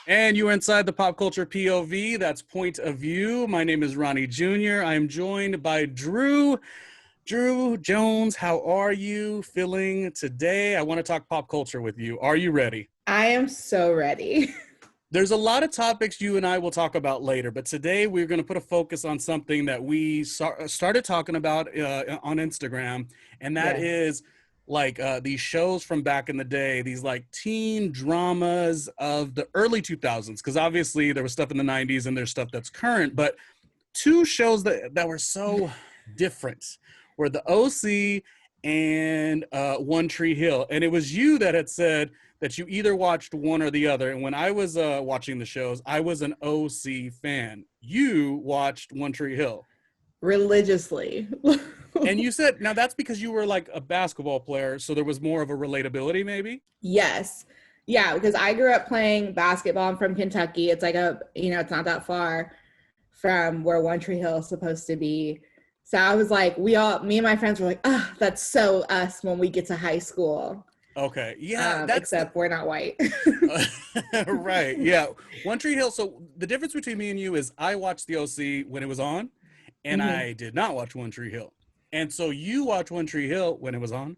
And you are inside the pop culture POV. That's point of view. My name is Ronnie Jr. I am joined by Drew. Drew Jones, how are you feeling today? I want to talk pop culture with you. Are you ready? I am so ready. There's a lot of topics you and I will talk about later, but today we're going to put a focus on something that we started talking about on Instagram, and that Yes. is these shows from back in the day, these like teen dramas of the early 2000s, because obviously there was stuff in the 90s and there's stuff that's current, but two shows that were so different were the OC and One Tree Hill. And it was you that had said that you either watched one or the other. And when I was watching the shows, I was an OC fan. You watched One Tree Hill. Religiously. And you said, now that's because you were like a basketball player, so there was more of a relatability maybe? Yes. Yeah, because I grew up playing basketball. I'm from Kentucky. It's like it's not that far from where One Tree Hill is supposed to be. So I was like, me and my friends were like, oh, that's so us when we get to high school. Okay. Yeah. Except we're not white. Right. Yeah. One Tree Hill. So the difference between me and you is I watched the OC when it was on, and Mm-hmm. I did not watch One Tree Hill. And so you watched One Tree Hill when it was on,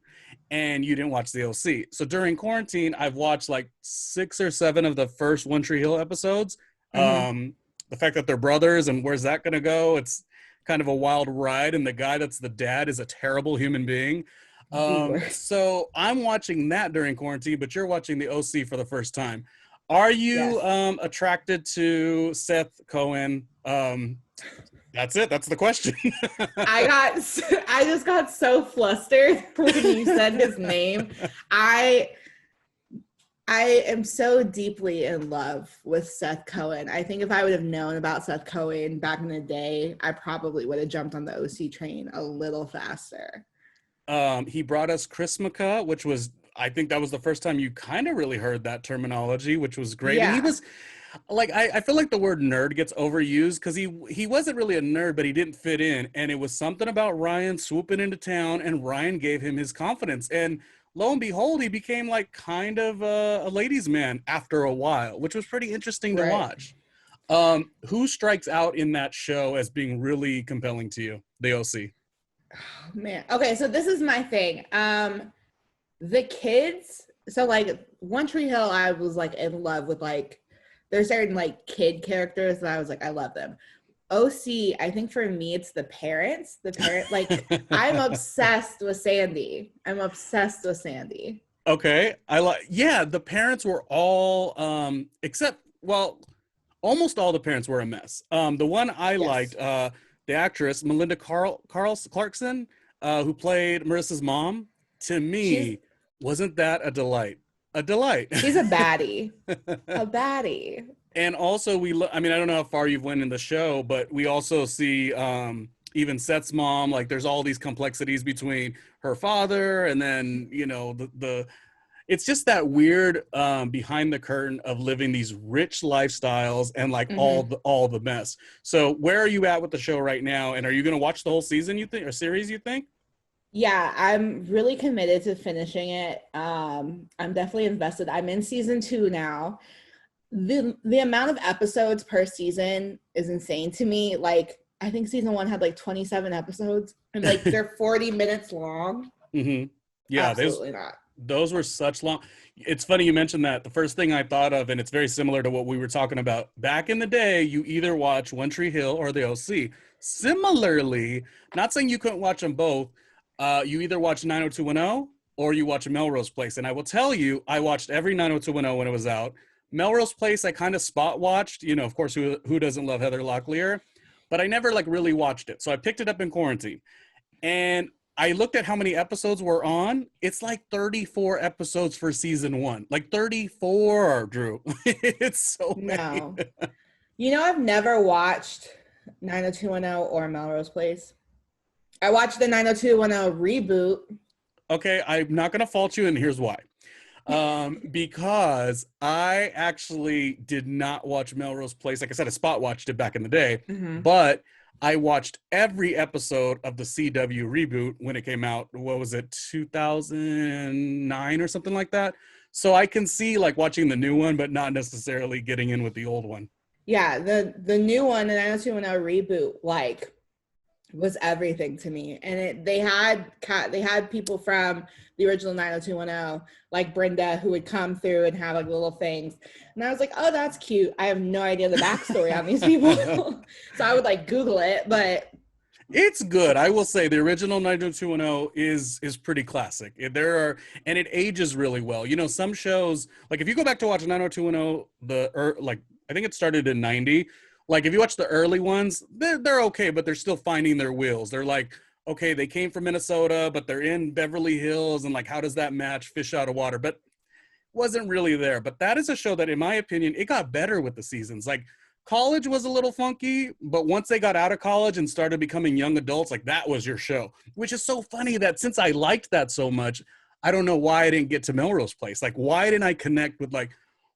and you didn't watch the OC. So during quarantine, I've watched like 6 or 7 of the first One Tree Hill episodes. Mm-hmm. The fact that they're brothers and where's that going to go? It's kind of a wild ride. And the guy that's the dad is a terrible human being. The worst. So I'm watching that during quarantine, but you're watching the OC for the first time. Are you Yes. attracted to Seth Cohen? That's it. That's the question. I just got so flustered when you said his name. I am so deeply in love with Seth Cohen. I think if I would have known about Seth Cohen back in the day, I probably would have jumped on the OC train a little faster. He brought us Chrismica, which was, I think that was the first time you kind of really heard that terminology, which was great. And he Yeah, was like, I feel like the word nerd gets overused because he wasn't really a nerd, but he didn't fit in. And it was something about Ryan swooping into town, and Ryan gave him his confidence. And lo and behold, he became like kind of a ladies' man after a while, which was pretty interesting to right. watch. Who strikes out in that show as being really compelling to you? The OC. Oh, man. Okay, so this is my thing. The kids, so like One Tree Hill, I was like in love with like there's certain like kid characters that I was like, I love them. OC, I think for me it's the parents. The parent like I'm obsessed with Sandy. I'm obsessed with Sandy. Okay. Yeah, the parents were all except well, almost all the parents were a mess. The one I liked, Yes. the actress Melinda Carl Clarkson, who played Marissa's mom, to She's me, wasn't that a delight? A delight. she's a baddie. A baddie. And also I mean, I don't know how far you've went in the show, but we also see even Seth's mom, like there's all these complexities between her father and then, the it's just that weird behind the curtain of living these rich lifestyles and like all Mm-hmm. the mess. So where are you at with the show right now? And are you going to watch the whole season, you think, or series, you think? Yeah, I'm really committed to finishing it. I'm definitely invested. I'm in season 2 now. The amount of episodes per season is insane to me. Like, I think season 1 had like 27 episodes and like they're 40 minutes long. Mm-hmm. Yeah, Absolutely not. those were such long. It's funny you mentioned that. The first thing I thought of, and it's very similar to what we were talking about back in the day, you either watch One Tree Hill or the OC. Similarly, not saying you couldn't watch them both, you either watch 90210 or you watch Melrose Place. And I will tell you, I watched every 90210 when it was out. Melrose Place, I kind of spot watched, of course, who doesn't love Heather Locklear, but I never like really watched it. So I picked it up in quarantine. And I looked at how many episodes were on. It's like 34 episodes for season 1. Like 34, Drew. It's so many. No. I've never watched 90210 or Melrose Place. I watched the 90210 reboot. Okay, I'm not going to fault you, and here's why. Because I actually did not watch Melrose Place. Like I said, I spot watched it back in the day, Mm-hmm. but I watched every episode of the CW reboot when it came out. What was it, 2009 or something like that? So I can see like watching the new one, but not necessarily getting in with the old one. Yeah, the new one, the 90210 reboot, like was everything to me. And they had people from the original 90210, like Brenda, who would come through and have like little things. And I was like, oh, that's cute. I have no idea the backstory on these people. So I would like Google it, but It's good. I will say the original 90210 is pretty classic. And it ages really well. You know, some shows, like if you go back to watch 90210, like I think it started in 90. Like if you watch the early ones, they're okay, but they're still finding their wheels. They're like, okay, they came from Minnesota, but they're in Beverly Hills, and like how does that match Fish Out of Water? But wasn't really there. But that is a show that, in my opinion, it got better with the seasons. Like college was a little funky, but once they got out of college and started becoming young adults, like that was your show, which is so funny that since I liked that so much, I don't know why I didn't get to Melrose Place. Like, why didn't I connect with like,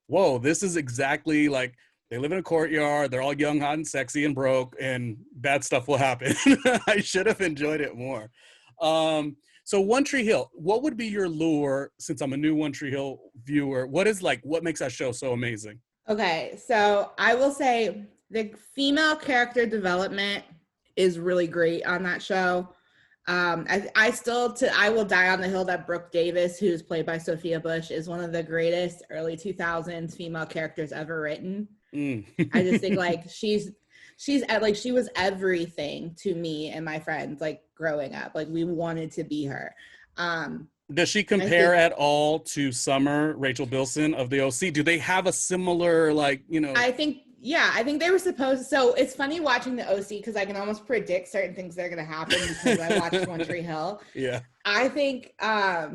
whoa, this is exactly like they live in a courtyard, they're all young, hot, and sexy and broke, and bad stuff will happen. I should have enjoyed it more. So One Tree Hill, what would be your lure, since I'm a new One Tree Hill viewer? What makes that show so amazing? okay. So I will say the female character development is really great on that show. I will die on the hill that Brooke Davis, who's played by Sophia Bush, is one of the greatest early 2000s female characters ever written. I just think like she was everything to me and my friends like growing up. Like we wanted to be her. Does she compare at all to Summer, Rachel Bilson of the OC? Do they have a similar I think they were supposed. So it's funny watching the OC because I can almost predict certain things that are going to happen because I watched One Tree Hill. Yeah. I think I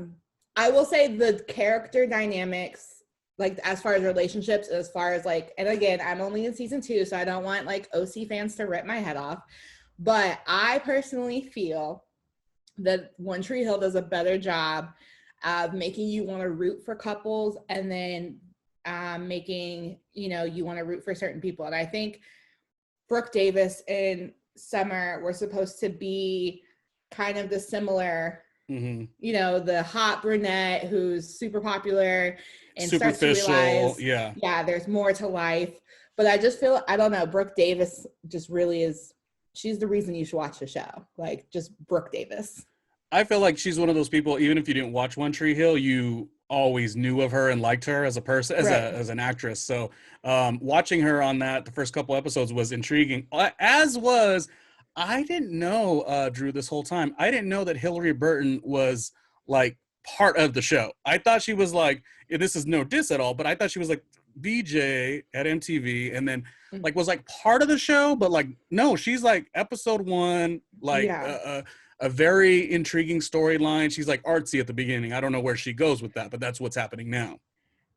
will say the character dynamics, like as far as relationships, as far as like, and again, I'm only in season 2, so I don't want like OC fans to rip my head off. But I personally feel that One Tree Hill does a better job of making you want to root for couples and then making, you want to root for certain people. And I think Brooke Davis and Summer were supposed to be kind of the similar, the hot brunette who's super popular and starts to realize, yeah, there's more to life. But I just feel, I don't know, Brooke Davis just really is, she's the reason you should watch the show. Like just Brooke Davis. I feel like she's one of those people, even if you didn't watch One Tree Hill, you always knew of her and liked her as a person, as an actress. So watching her on the first couple episodes was intriguing, as was, I didn't know, Drew, this whole time, I didn't know that Hillary Burton was like part of the show. I thought she was like, this is no diss at all, but I thought she was like VJ at MTV and then like was like part of the show, but like, no, she's like episode 1, like a very intriguing storyline. She's like artsy at the beginning. I don't know where she goes with that, but that's what's happening now.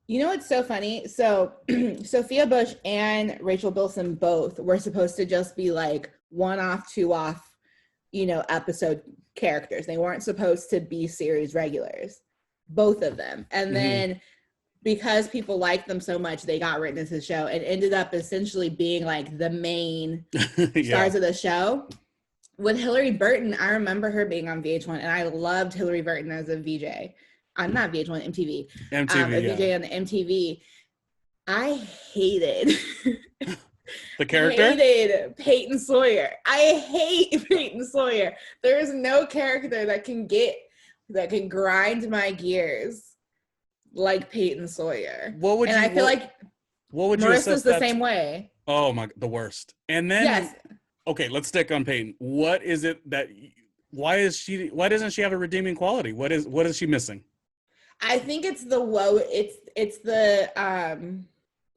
You know what's so funny? So Sophia Bush and Rachel Bilson both were supposed to just be like 1-off, 2-off, episode characters. They weren't supposed to be series regulars, both of them. And then because people liked them so much, they got written into the show and ended up essentially being like the main stars of the show. With Hillary Burton, I remember her being on VH1, and I loved Hillary Burton as a VJ. Not VH1, MTV. A VJ on the MTV. I hated the character. I hated Peyton Sawyer. I hate Peyton Sawyer. There is no character that can grind my gears like Peyton Sawyer. I feel like what would Marissa's the same way. Oh my, the worst. And then okay, let's stick on Peyton. What is it that? Why doesn't she have a redeeming quality? What is she missing? I think it's the woe. It's the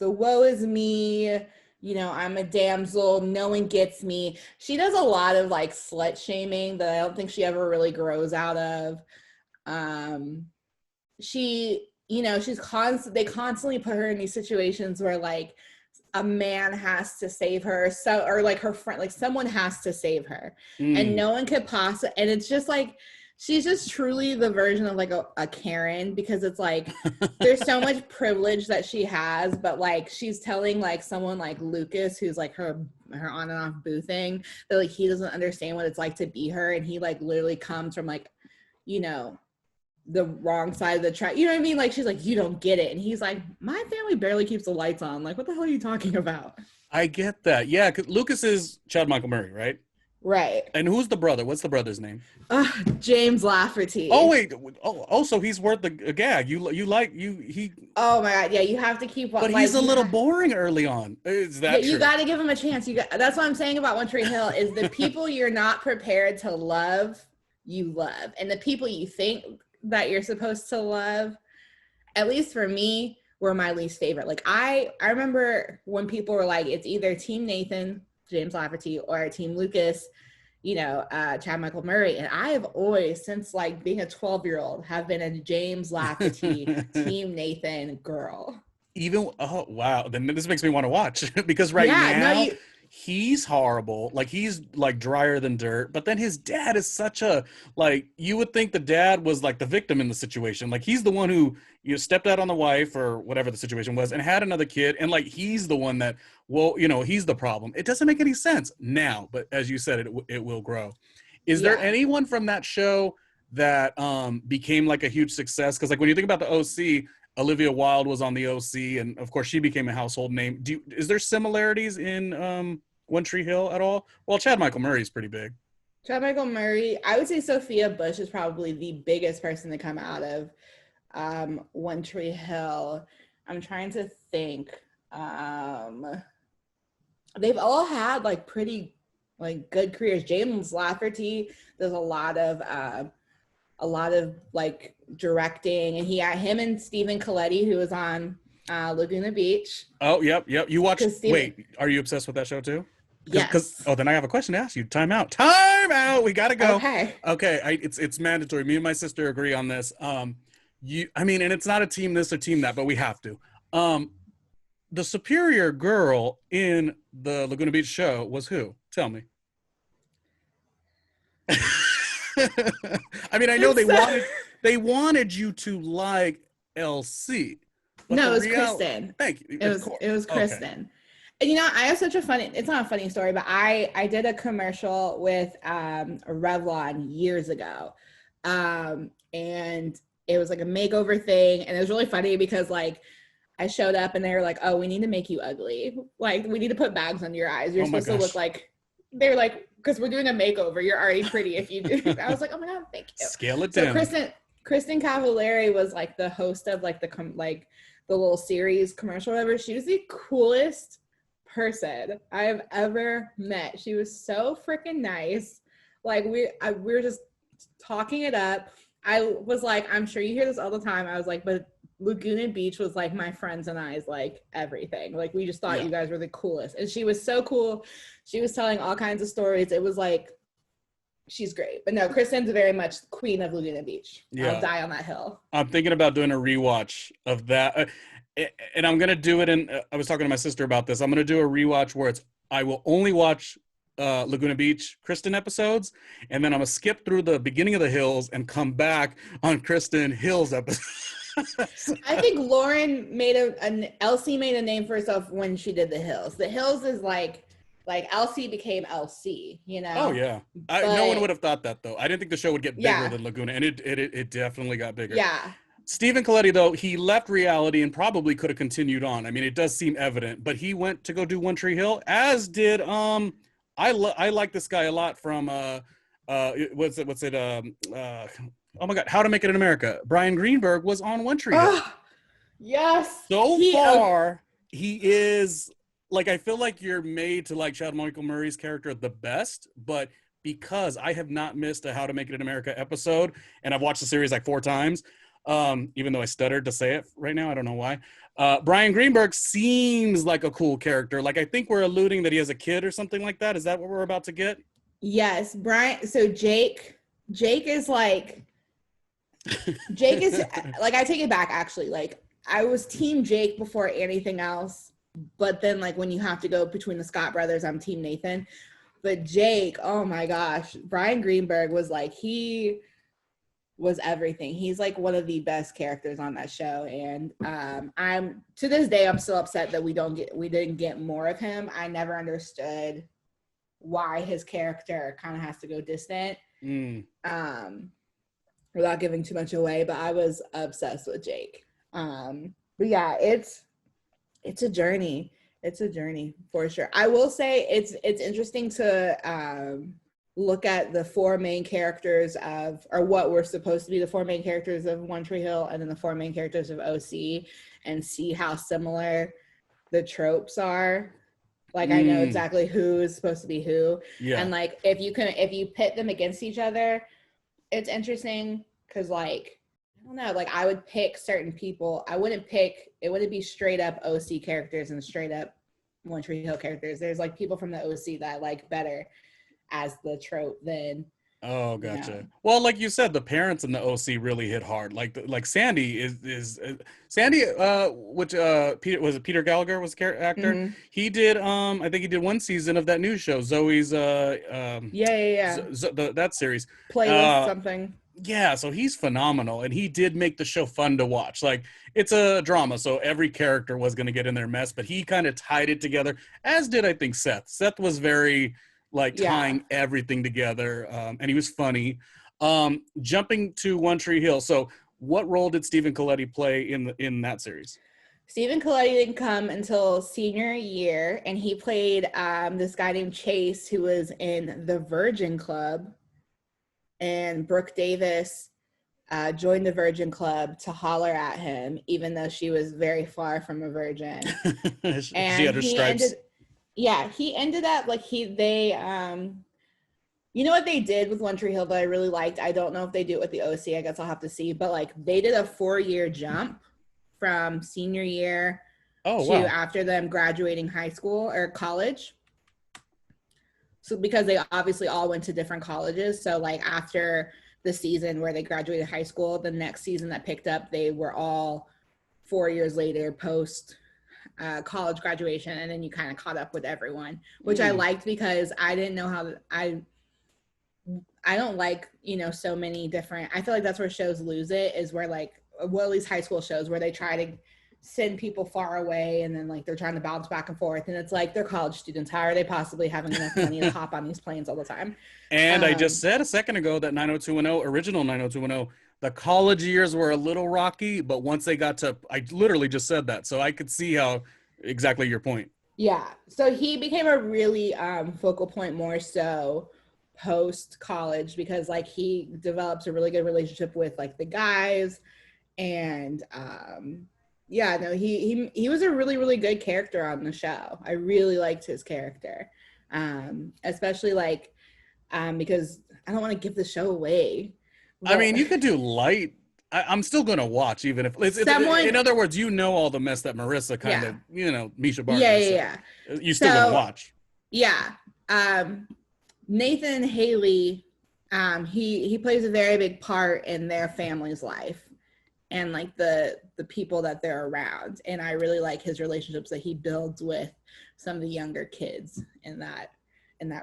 woe is me. I'm a damsel. No one gets me. She does a lot of like slut shaming that I don't think she ever really grows out of. They constantly put her in these situations where like a man has to save her, or like her friend, like someone has to save her, and no one could possibly. And it's just like she's just truly the version of like a Karen, because it's like there's so much privilege that she has, but like she's telling like someone like Lucas, who's like her on and off boo thing, that like he doesn't understand what it's like to be her, and he like literally comes from like the wrong side of the track. You know what I mean? Like she's like, you don't get it. And he's like, my family barely keeps the lights on. Like, what the hell are you talking about? I get that. Yeah, 'cause Lucas is Chad Michael Murray, right? Right. And who's the brother? What's the brother's name? James Oh Lafferty. wait. Oh, so he's worth a gag. You like he, Oh my god, yeah, you have to keep but he's like a little boring early on. Is yeah, that you true? got to give him a chance. That's what I'm saying about One Tree Hill is the people you're not prepared to love, you love, and the people you think that you're supposed to love, at least for me, were my least favorite. Like I remember when people were like, it's either Team Nathan, James Lafferty, or Team Lucas, Chad Michael Murray. And I have always, since like being a 12-year-old, have been a James Lafferty, Team Nathan girl. Even oh wow, then this makes me want to watch because right Yeah, no, now he's horrible. Like he's like drier than dirt. But then his dad is such a like you would think the dad was like the victim in the situation. Like he's the one who stepped out on the wife or whatever the situation was and had another kid, and like he's the one that he's the problem. It doesn't make any sense now, but as you said, it will grow. Is there yeah. anyone from that show that became like a huge success? Because like when you think about the OC, Olivia Wilde was on the OC, and of course she became a household name. Is there similarities in One Tree Hill at all? Well, Chad Michael Murray is pretty big. Chad Michael Murray, I would say Sophia Bush is probably the biggest person to come out of One Tree Hill. I'm trying to think. They've all had like pretty like good careers. James Lafferty does a lot of like directing, and him and Stephen Coletti, who was on Laguna Beach. Oh, yep. You watched? Steven, Wait, are you obsessed with that show too? Because yes. oh, then I have a question to ask you. Time out. Time out. We gotta go. Okay. Okay, it's mandatory. Me and my sister agree on this. I mean, and it's not a team this or team that, but we have to. The superior girl in the Laguna Beach show was who? Tell me. I mean, I know they wanted you to like LC, but No, the it was real Kristen. thank you. It was Kristen. Okay. And I have such a funny, it's not a funny story, but I did a commercial with Revlon years ago. And it was like a makeover thing, and it was really funny because like I showed up and they were like, "Oh, we need to make you ugly. Like we need to put bags under your eyes. You're supposed to look like." They're like, because we're doing a makeover. You're already pretty if you do. I was like, oh my god, thank you. Scale it down. Kristen Cavallari was like the host of like the little series commercial, whatever. She was the coolest person I have ever met. She was so freaking nice. Like we were just talking it up. I was like, I'm sure you hear this all the time. I was like, but Laguna Beach was like my friends and I's like everything. Like we just thought you guys were the coolest. And she was so cool. She was telling all kinds of stories. It was like, she's great. But no, Kristen's very much queen of Laguna Beach. Yeah. I'll die on that hill. I'm thinking about doing a rewatch of that. And I'm going to do it I was talking to my sister about this. I'm going to do a rewatch where I will only watch Laguna Beach Kristen episodes, and then I'm going to skip through the beginning of the Hills and come back on Kristen Hills episodes. I think Lauren Elsie made a name for herself when she did the Hills. The Hills is like Elsie became Elsie, Oh yeah, no one would have thought that though. I didn't think the show would get bigger than Laguna, and it definitely got bigger. Yeah. Stephen Coletti though, he left reality and probably could have continued on. I mean, it does seem evident, but he went to go do One Tree Hill, as did I like this guy a lot from oh my God, How to Make It in America. Brian Greenberg was on One Tree Hill. Yes. He is like, I feel like you're made to like Chad Michael Murray's character the best, but because I have not missed a How to Make It in America episode, and I've watched the series like 4 times, even though I stuttered to say it right now, I don't know why. Brian Greenberg seems like a cool character. Like, I think we're alluding that he has a kid or something like that. Is that what we're about to get? Yes, Brian. So Jake is like, I take it back actually. Like, I was team Jake before anything else, but then like when you have to go between the Scott brothers, I'm team Nathan. But Jake, oh my gosh, Brian Greenberg was like, he was everything. He's like one of the best characters on that show, and I'm to this day I'm still upset that we didn't get more of him. I never understood why his character kind of has to go distant. without giving too much away, but I was obsessed with Jake. But yeah, it's a journey. It's a journey for sure. I will say it's interesting to look at the four main characters of, or what were supposed to be the four main characters of One Tree Hill, and then the four main characters of OC, and see how similar the tropes are. Like I know exactly who is supposed to be who, and like if you pit them against each other, it's interesting because like I don't know, like I would pick certain people. It wouldn't be straight up OC characters and straight up One Tree Hill characters. There's like people from the OC that I like better as the trope than. Oh, gotcha. Well, like you said, the parents in the OC really hit hard. Like Sandy is Sandy. Which Peter was it? Peter Gallagher was actor. Mm-hmm. He did. I think he did one season of that new show, Zoe's. That series. Playlist something. Yeah, so he's phenomenal, and he did make the show fun to watch. Like, it's a drama, so every character was going to get in their mess, but he kind of tied it together, as did, I think, Seth. Seth was very, like, tying everything together, and he was funny. Jumping to One Tree Hill, so what role did Stephen Colletti play in that series? Stephen Colletti didn't come until senior year, and he played this guy named Chase, who was in the Virgin Club. And Brooke Davis joined the Virgin Club to holler at him, even though she was very far from a virgin. She had her stripes. He ended up like you know what they did with One Tree Hill that I really liked? I don't know if they do it with the OC. I guess I'll have to see. But like they did a 4-year jump from senior year to after them graduating high school or college. So because they obviously all went to different colleges. So like after the season where they graduated high school, the next season that picked up, they were all 4 years later post college graduation. And then you kind of caught up with everyone, which I liked because I didn't know how I don't like, so many different, I feel like that's where shows lose it, is where like, well, at least high school shows where they try to send people far away and then like they're trying to bounce back and forth, and it's like they're college students. How are they possibly having enough money to hop on these planes all the time? And I just said a second ago that 90210, original 90210, the college years were a little rocky, but once they got to, I literally just said that, so I could see how exactly your point. Yeah, so he became a really focal point more so post college, because like he develops a really good relationship with like the guys, and he was a really, really good character on the show. I really liked his character, especially like because I don't want to give the show away. I mean, you could do light. I'm still going to watch, even if it's in other words, all the mess that Marissa kind of, Misha Barton. Yeah. You still going to watch. Yeah. Nathan Haley, he plays a very big part in their family's life and like the people that they're around. And I really like his relationships that he builds with some of the younger kids in that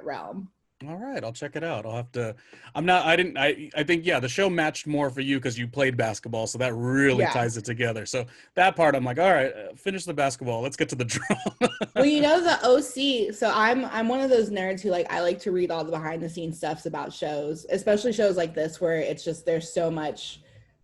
realm. All right, I'll check it out. I'll have to. I think the show matched more for you because you played basketball, so that really ties it together. So that part, I'm like, all right, finish the basketball. Let's get to the drama. Well, the OC. So I'm one of those nerds who I like to read all the behind the scenes stuffs about shows, especially shows like this where it's just there's so much.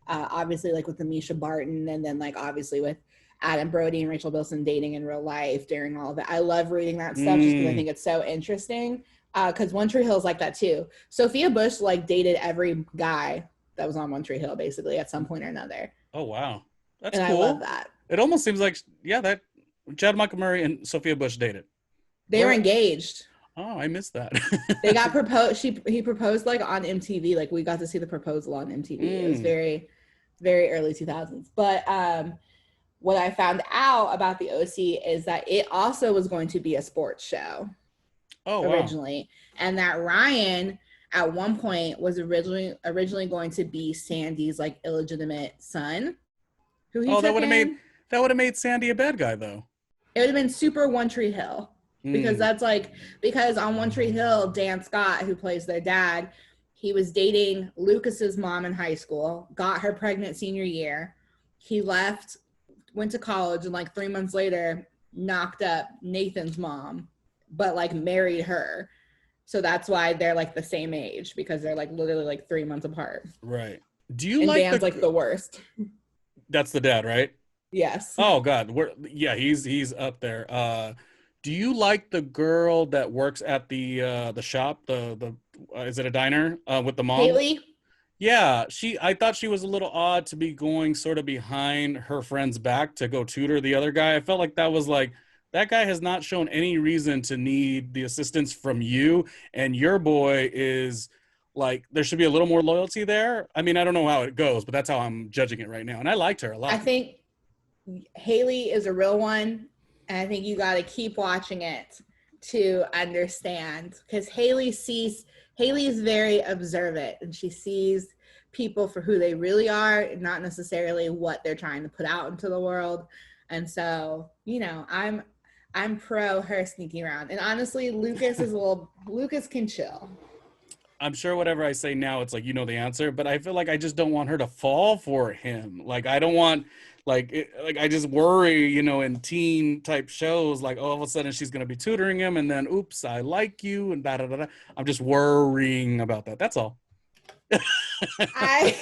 Obviously, like with the Misha Barton, and then like obviously with Adam Brody and Rachel Bilson dating in real life during all of it. I love reading that stuff just because I think it's so interesting. Because One Tree Hill is like that too. Sophia Bush like dated every guy that was on One Tree Hill basically at some point or another. Oh wow, that's cool. I love that. It almost seems like that Chad Michael Murray and Sophia Bush dated. They were engaged. Oh, I missed that. They got proposed. He proposed like on MTV. Like we got to see the proposal on MTV. It was very, very early 2000s. But what I found out about the OC is that it also was going to be a sports show. Originally, and that Ryan at one point was originally going to be Sandy's like illegitimate son, who he that would have made Sandy a bad guy though. It would have been super One Tree Hill, because because on One Tree Hill, Dan Scott, who plays their dad, he was dating Lucas's mom in high school, got her pregnant senior year. He left, went to college, and like 3 months later knocked up Nathan's mom, but like married her. So that's why they're like the same age, because they're like literally like 3 months apart. Right. Do you And like Dan's like the worst. that's the dad, right? Yes. Oh God, yeah, he's up there. Do you like the girl that works at the shop? The is it a diner with the mom? Haley, Yeah, I thought she was a little odd to be going sort of behind her friend's back to go tutor the other guy. I felt like that was like that guy has not shown any reason to need the assistance from you, and your boy is like there should be a little more loyalty there. I mean, I don't know how it goes, but that's how I'm judging it right now. And I liked her a I lot. think Haley is a real one. And I think you got to keep watching it to understand because Haley is very observant and she sees people for who they really are, not necessarily what they're trying to put out into the world. And so, I'm pro her sneaking around. And honestly, Lucas can chill. I'm sure whatever I say now, it's like you know the answer, but I feel like I just don't want her to fall for him. Like I don't want, like I just worry, in teen type shows, like all of a sudden she's gonna be tutoring him, and then oops, I like you, and da da da da. I'm just worrying about that. That's all. I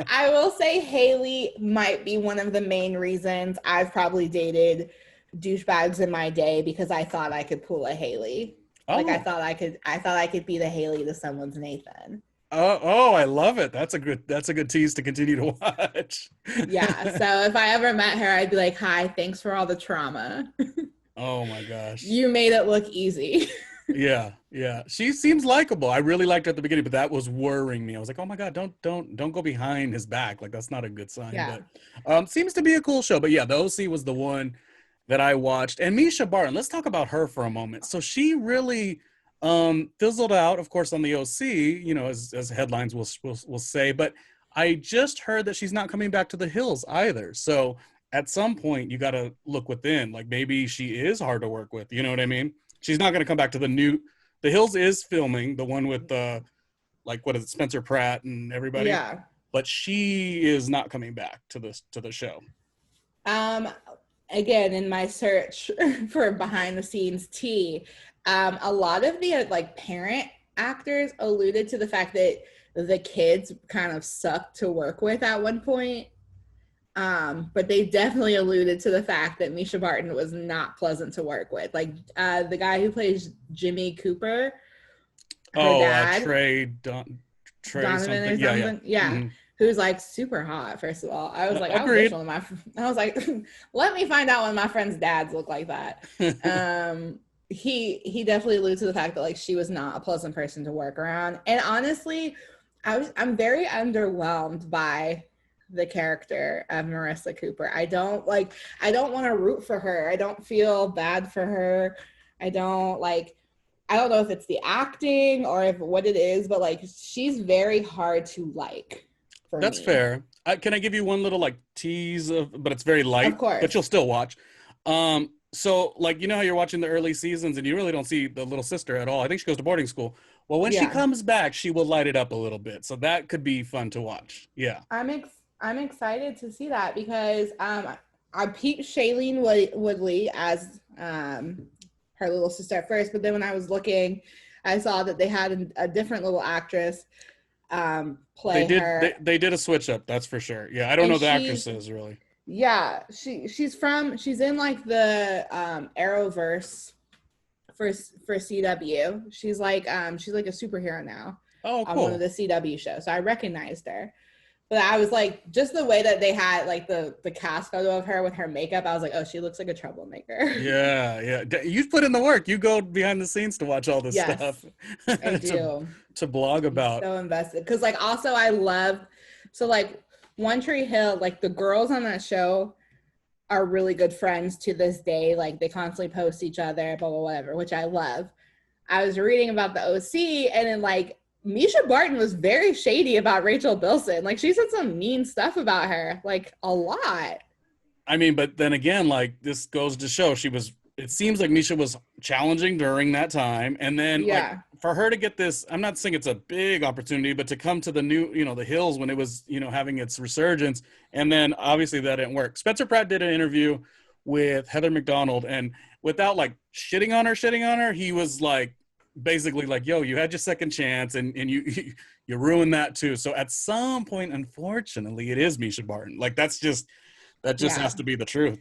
I will say Haley might be one of the main reasons I've probably dated douchebags in my day because I thought I could pull a Haley. Like Oh, I thought I could be the Haley to someone's Nathan. oh, I love it. That's a good tease to continue to watch. Yeah. So if I ever met her, I'd be like, "Hi, thanks for all the trauma. Oh my gosh. You made it look easy." Yeah, yeah. She seems likable. I really liked her at the beginning, but that was worrying me. I was like, "Oh my God, don't go behind his back. Like that's not a good sign." Yeah. But seems to be a cool show. But yeah, the OC was the one that I watched. And Misha Barton, let's talk about her for a moment. So she really fizzled out, of course, on the OC, as headlines will say, but I just heard that she's not coming back to the Hills either. So at some point you got to look within, like maybe she is hard to work with, you know what I mean? She's not going to come back to the Hills is filming the one with like what is it, Spencer Pratt and everybody, Yeah. but she is not coming back to the show. Um, Again, in my search for behind the scenes tea, a lot of the like parent actors alluded to the fact that the kids kind of sucked to work with at one point. But they definitely alluded to the fact that Misha Barton was not pleasant to work with. Like the guy who plays Jimmy Cooper, her Oh, dad, Trey Donovan something. or Yeah, yeah. something. Yeah. Hmm. Who's like super hot, first of all. I was like, Agreed. I was like, let me find out when my friends' dads look like that. He definitely alluded to the fact that like she was not a pleasant person to work around. And honestly, I'm very underwhelmed by the character of Marissa Cooper. I don't want to root for her. I don't feel bad for her. I don't know if it's the acting or if what it is, but like she's very hard to like for That's me. fair. Can I give you one little like tease but it's very Of light, but course. you'll still watch. So like how you're watching the early seasons and you really don't see the little sister at all. I think she goes to boarding school. Well, when she Yeah. comes back, she will light it up a little bit. So that could be fun to watch. Yeah. I'm excited to see that because I peeped Shailene Woodley as her little sister at first, but then when I was looking, I saw that they had a different little actress play her. They did a switch up, that's for sure. Yeah, I don't And know the actresses really. yeah, she's in like the Arrowverse for CW. She's like a superhero now Oh, on one of cool. the CW shows. So I recognized her. But I was like, just the way that they had like the cast photo of her with her makeup, I was like, oh, she looks like a troublemaker. Yeah, yeah. You put in the work. You go behind the scenes to watch all this stuff Yes, I to do. to blog I'm about. so invested. Because like also I love so like One Tree Hill, like the girls on that show are really good friends to this day. Like they constantly post each other, blah, blah, whatever, which I love. I was reading about the OC and then like Misha Barton was very shady about Rachel Bilson. Like she said some mean stuff about her, like a lot. I mean, but then again, like this goes to show it seems like Misha was challenging during that time. And then like Yeah. for her to get this, I'm not saying it's a big opportunity, but to come to the new, the Hills when it was, having its resurgence. And then obviously that didn't work. Spencer Pratt did an interview with Heather McDonald and without like shitting on her, he was like, basically like, yo, you had your second chance and you you ruined that too. So at some point, unfortunately, it is Misha Barton. Like that just Yeah. has to be the truth.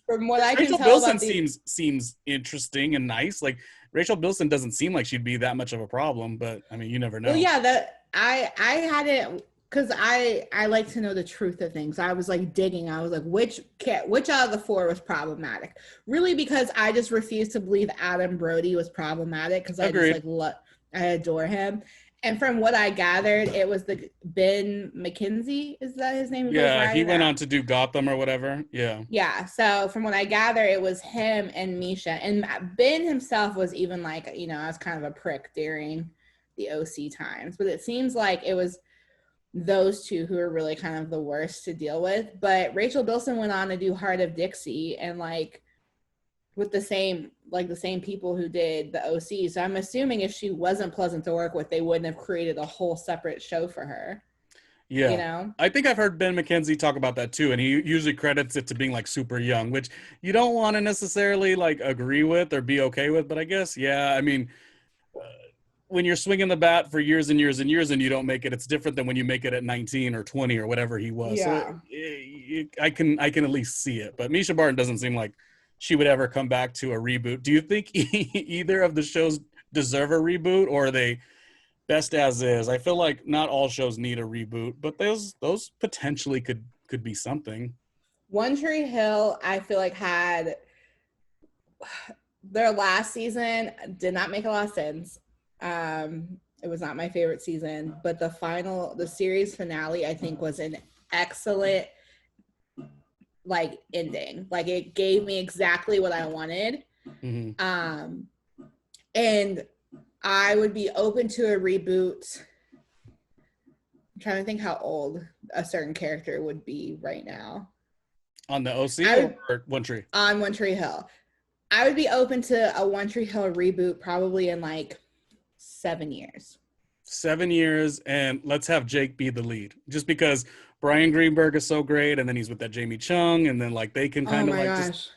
From what I can Rachel tell Bilson about the seems interesting and nice. Like Rachel Bilson doesn't seem like she'd be that much of a problem, but I mean, you never well, know. yeah, that I hadn't because I like to know the truth of things. I was like digging. I was like, which out of the four was problematic? Really, because I just refused to believe Adam Brody was problematic because I just Agreed. like I adore him. And from what I gathered, it was the Ben McKenzie. Is that his name? Who plays Yeah, he Ryan? went Or on to do Gotham or whatever. Yeah. yeah. So from what I gather, it was him and Misha. And Ben himself was even like, I was kind of a prick during the OC times. But it seems like it was those two who are really kind of the worst to deal with. But Rachel Bilson went on to do Heart of Dixie and like with the same people who did the OC. So I'm assuming if she wasn't pleasant to work with, they wouldn't have created a whole separate show for her. You Yeah. know? I think I've heard Ben McKenzie talk about that too, and he usually credits it to being like super young, which you don't want to necessarily like agree with or be okay with, but I guess, yeah, I mean, when you're swinging the bat for years and years and years and you don't make it, it's different than when you make it at 19 or 20 or whatever he was. So Yeah. I can at least see it. But Misha Barton doesn't seem like she would ever come back to a reboot. Do you think either of the shows deserve a reboot, or are they best as is? I feel like not all shows need a reboot, but those potentially could be something. One Tree Hill, I feel like had their last season did not make a lot of sense. It was not my favorite season, but the series finale, I think was an excellent like ending. Like it gave me exactly what I wanted. Mm-hmm. And I would be open to a reboot. I'm trying to think how old a certain character would be right now. On the OC or One Tree? On One Tree Hill. I would be open to a One Tree Hill reboot probably in like 7 years. 7 years, and let's have Jake be the lead. Just because Brian Greenberg is so great, and then he's with that Jamie Chung, and then like they can Oh kind of my like gosh. just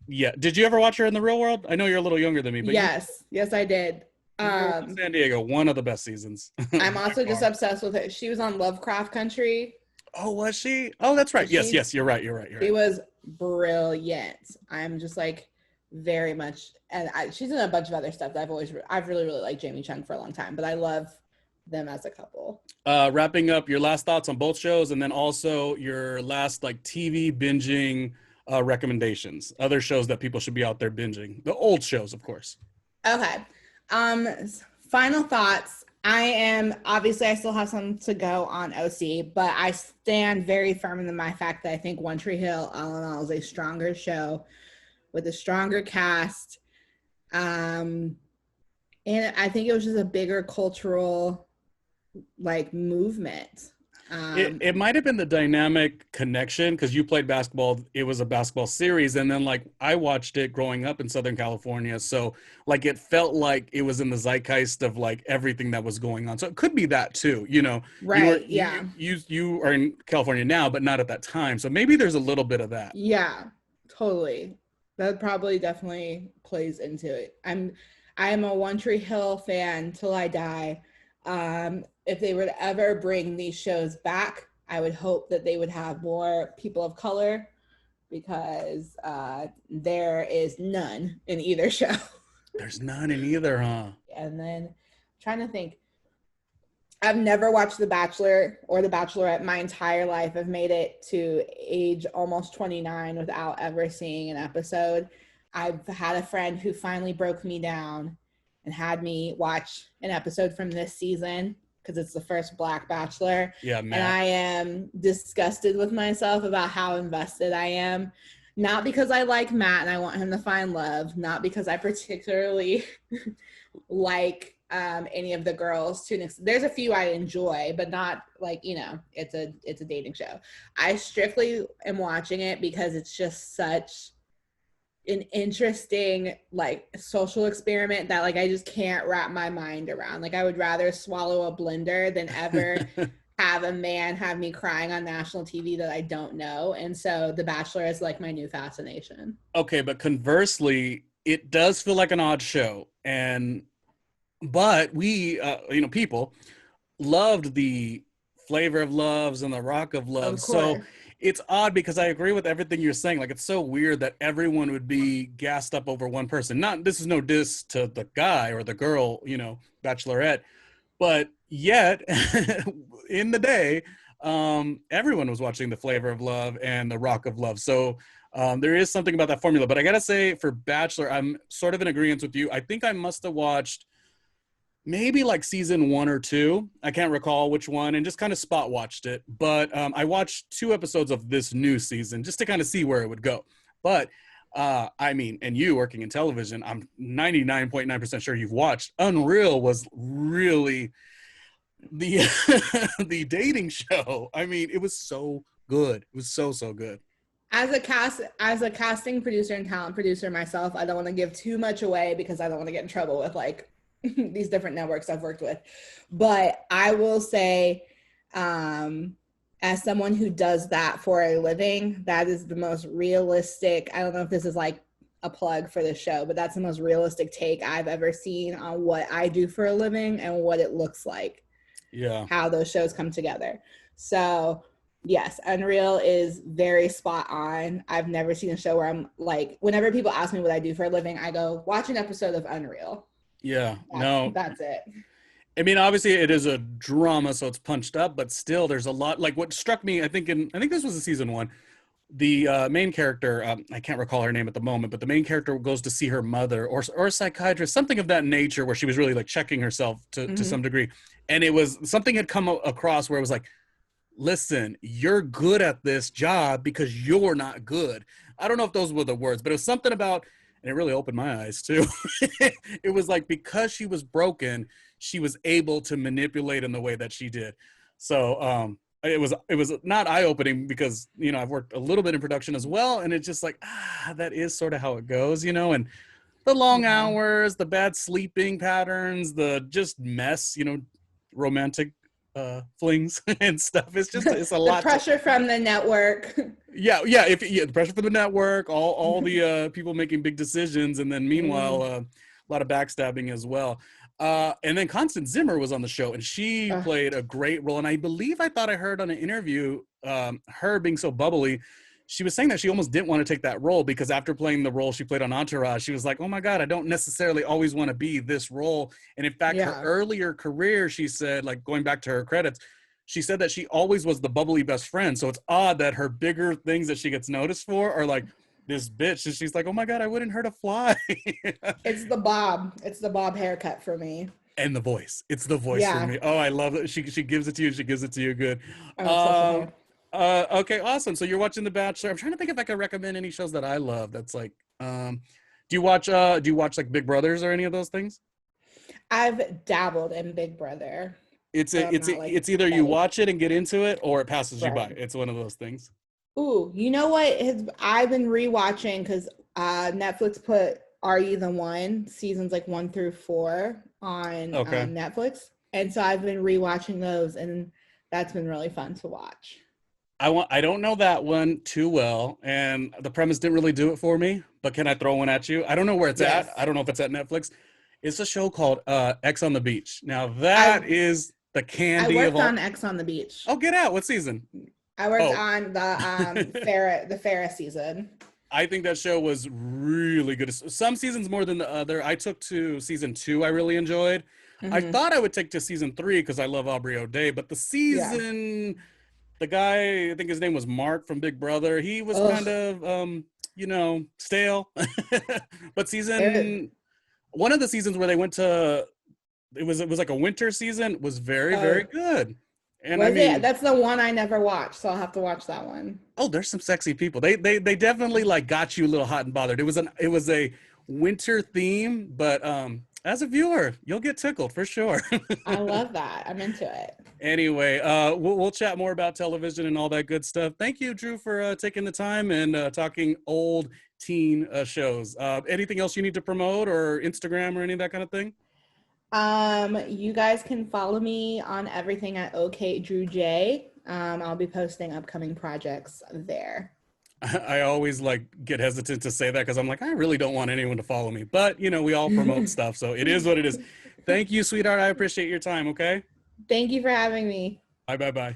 yeah. Did you ever watch her in the real world? I know you're a little younger than me, but Yes, I did. San Diego, one of the best seasons. I'm also just obsessed with it. She was on Lovecraft Country. Oh, was she? Oh, that's right. Yes, you're right. She was brilliant. I'm just like very much, and she's in a bunch of other stuff that I've really liked Jamie Chung for a long time, but I love them as a couple. Wrapping up, your last thoughts on both shows, and then also your last like TV binging recommendations, other shows that people should be out there binging, the old shows, of course. Okay. Final thoughts. I still have some to go on OC, but I stand very firm in my fact that I think One Tree Hill, all in all, is a stronger show with a stronger cast. And I think it was just a bigger cultural like movement. It might have been the dynamic connection because you played basketball. It was a basketball series. And then like I watched it growing up in Southern California. So like it felt like it was in the zeitgeist of like everything that was going on. So it could be that too, Right. You are in California now, but not at that time. So maybe there's a little bit of that. Yeah, totally. That probably definitely plays into it. I am a One Tree Hill fan till I die. If they were to ever bring these shows back, I would hope that they would have more people of color because there is none in either show. There's none in either, huh? And then I'm trying to think. I've never watched The Bachelor or The Bachelorette my entire life. I've made it to age almost 29 without ever seeing an episode. I've had a friend who finally broke me down and had me watch an episode from this season because it's the first Black Bachelor. Yeah, man. And I am disgusted with myself about how invested I am. Not because I like Matt and I want him to find love, not because I particularly like any of the girls. There's a few I enjoy, but not like, it's a dating show. I strictly am watching it because it's just such an interesting like social experiment that like I just can't wrap my mind around. Like I would rather swallow a blender than ever have a man have me crying on national TV that I don't know. And so The Bachelor is like my new fascination. Okay, but conversely, it does feel like an odd show. And but we, people loved the Flavor of Loves and the Rock of Of Loves. So course. it's odd because I agree with everything you're saying. Like, it's so weird that everyone would be gassed up over one person. Not, this is no diss to the guy or the girl, bachelorette, but yet in the day, everyone was watching the Flavor of Love and the Rock of Love. So there is something about that formula. But I gotta say, for Bachelor, I'm sort of in agreement with you. I think I must have watched maybe like season 1 or 2. I can't recall which one, and just kind of spot watched it. But I watched 2 episodes of this new season just to kind of see where it would go. But I mean, and you working in television, I'm 99.9% sure you've watched. Unreal was really the the dating show. I mean, it was so good. It was so good. As a casting producer and talent producer myself, I don't want to give too much away because I don't want to get in trouble with like these different networks I've worked with. But I will say, as someone who does that for a living, that is the most realistic. I don't know if this is like a plug for the show, but that's the most realistic take I've ever seen on what I do for a living and what it looks like, Yeah. how those shows come together. So yes, Unreal is very spot on. I've never seen a show where I'm like, whenever people ask me what I do for a living, I go, watch an episode of Unreal. Yeah. No. That's it. I mean, obviously it is a drama, so it's punched up, but still there's a lot. Like, what struck me, I think this was a season 1. The main character, I can't recall her name at the moment, but the main character goes to see her mother or a psychiatrist, something of that nature, where she was really like checking herself to some degree. And it was something had come across where it was like, listen, you're good at this job because you're not good. I don't know if those were the words, but it was something about, and it really opened my eyes too. It was like, because she was broken, she was able to manipulate in the way that she did. So it was not eye-opening because I've worked a little bit in production as well, and it's just like, that is sort of how it goes, and the long Yeah. hours, the bad sleeping patterns, the just mess, romantic flings and stuff. It's a The lot to, pressure from the network. yeah, the pressure for the network, all the people making big decisions, and then meanwhile a lot of backstabbing as well. And then Constance Zimmer was on the show, and she played a great role. And I thought I heard on an interview, her being so bubbly, she was saying that she almost didn't want to take that role because after playing the role she played on Entourage, she was like, oh my God, I don't necessarily always want to be this role. And in fact, her earlier career, she said, like going back to her credits, she said that she always was the bubbly best friend. So it's odd that her bigger things that she gets noticed for are like this bitch. And she's like, oh my God, I wouldn't hurt a fly. It's the bob. It's the bob haircut for me. And the voice. It's the voice for me. Oh, I love it. She gives it to you. She gives it to you good. I'm obsessed with her. Okay, awesome. So you're watching The Bachelor. I'm trying to think if I could recommend any shows that I love. That's like, do you watch like Big Brothers or any of those things? I've dabbled in Big Brother. It's either you watch it and get into it, or it passes you by. Right. It's one of those things. Ooh, you know what? I've been rewatching because Netflix put Are You the One seasons like 1 through 4 on Okay. Netflix, and so I've been rewatching those, and that's been really fun to watch. I don't know that one too well, and the premise didn't really do it for me. But can I throw one at you? I don't know where it's Yes. at. I don't know if it's at Netflix. It's a show called X on the Beach. Now that is the I candy worked of all. on X on the Beach. Oh, get out! What season? I worked on the Farrah season. I think that show was really good. Some seasons more than the other. I took to season 2. I really enjoyed. I thought I would take to season 3 because I love Aubrey O'Day, but the season, the guy, I think his name was Mark from Big Brother. He was kind of, stale. But one of the seasons where they went to, it was like a winter season, was very, very good. And that's the one I never watched, so I'll have to watch that one. Oh, there's some sexy people. They definitely like got you a little hot and bothered. It was a winter theme, but as a viewer, you'll get tickled for sure. I love that. I'm into it. Anyway, we'll chat more about television and all that good stuff. Thank you, Drew, for taking the time and talking old teen shows. Anything else you need to promote, or Instagram or any of that kind of thing? You guys can follow me on everything at OKDrewJ. I'll be posting upcoming projects there. I always get hesitant to say that because I'm like, I really don't want anyone to follow me, but we all promote stuff, so it is what it is. Thank you, sweetheart. I appreciate your time. Okay. Thank you for having me. Bye.